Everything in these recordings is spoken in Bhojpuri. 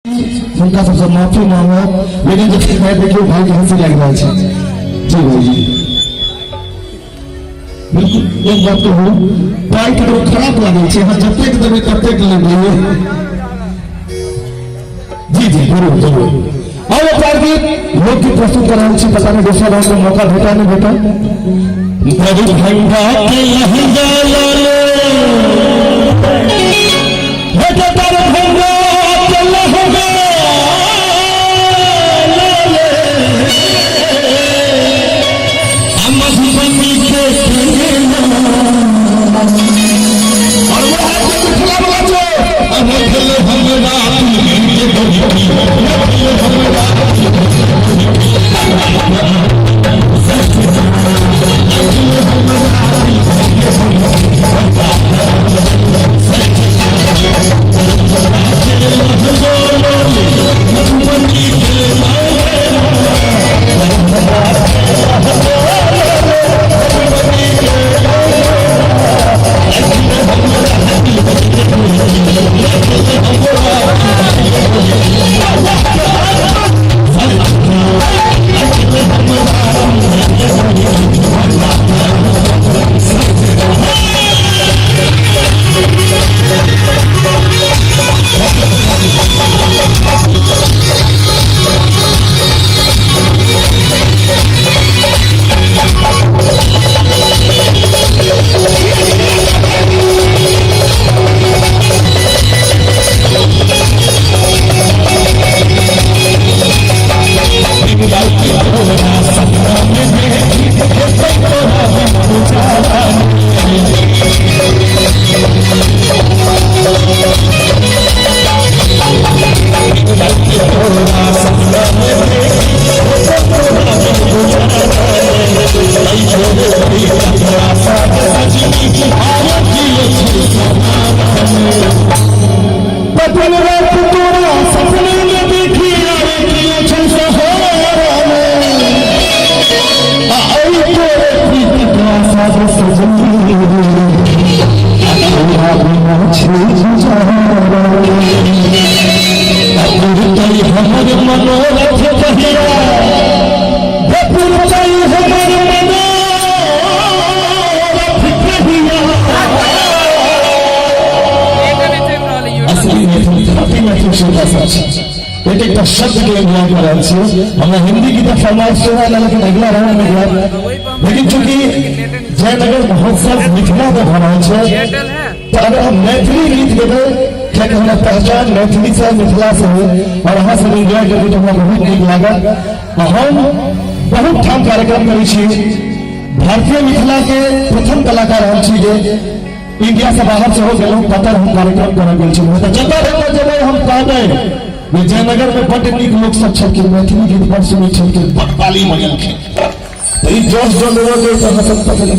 उनका सबसे माफी मांगो, लेकिन जब मैं देखिए भाई की हंसी लग रहा है। जी भाई बिल्कुल एक बात तो हो भाई की तो खराब लगे छे, हाँ जब तक देवे तब तक लगे। जी जी जरूर जरूर और पार्टी लोग की प्रस्तुत कराने से पता नहीं दूसरा राउंड में मौका भेटा नहीं बेटा। बड़ी भंगा के लहंगा लाले बेटा तारे भंगा के लहंगा लाले मधुबनी के और वो हाथ में खिला बजा अब खेले हमरा एक शब्द के हमें हिंदी की तो फरमाइश सुना लेकिन अगला राउंड में गया। लेकिन चूंकि जयनगर महोत्सव मिथिला में भरा है तो अगर हम मैथिली गीत गेबे क्या हमारा पहचान मैथिली से मिथिला से है और अहाँ सब एंजॉय करके तो हमरा बहुत नीक लागल। हम बहुत ठाम कार्यक्रम करै छी, भारतीय मिथिला के प्रथम कलाकार हम छी जे इंडिया से बाहर से हो गेलहुँ कतर हम कार्यक्रम करऽ गेल छी। जतऽ जगह हम कहबै जयनगर में बड़ नीक लोग सब छलखिन, मैथिली गीत बड़ सुनै छलखिन, बड़ ताली बजेलखिन। ई जोश जो लोग के तो हसन पकड़ गए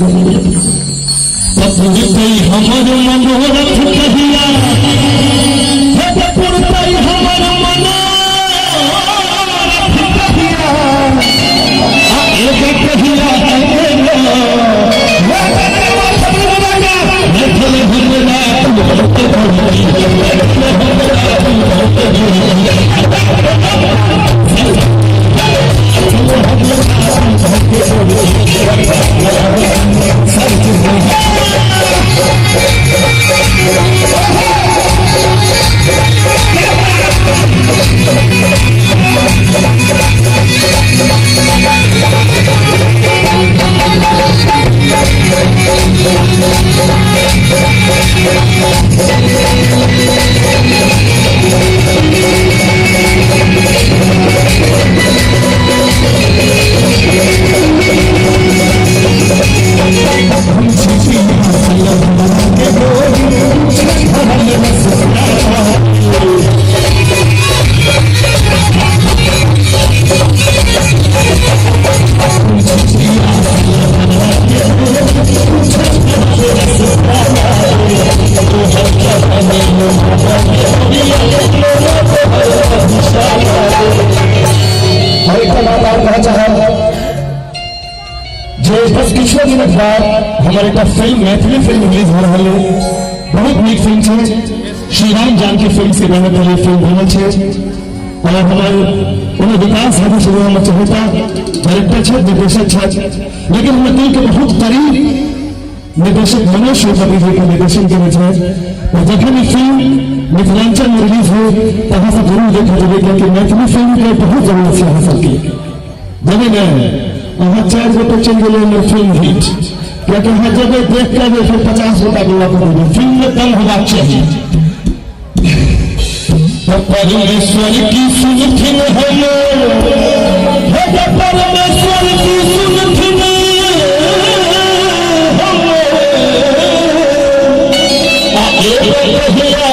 पपुरतई हमर मनोरथ कहिया हे पपुरतई हमर मनोरथ कहिया आ एके कहिया पिछले दिन बाद हमारे फिल्म मैथिली फिल्म रिलीज हो रहा है, बहुत नीक फिल्म है। श्री राम जानकी फिल्म से बने पहले फिल्म बनल छे और हमारे उन्हें विकास हाथी से हम चाहता डायरेक्टर छे निर्देशक छे लेकिन हम दिल के बहुत करीब निर्देशक मनोज शिवपति जी के निर्देशन के छे और जखन ये फिल्म मिथिलांचल में रिलीज हो तहाँ से जरूर देखा जाए क्योंकि मैथिली फिल्म के बहुत जरूरत है यहाँ सबकी जब वहाँ 4 गो तो चल गए मेरे फिल्म हिट क्योंकि हर जगह देख कर फिर 50 रुपया बोला पड़ेगा फिल्म में कम होना चाहिए परमेश्वर की सुनथिन हम परमेश्वर की सुनथिन हम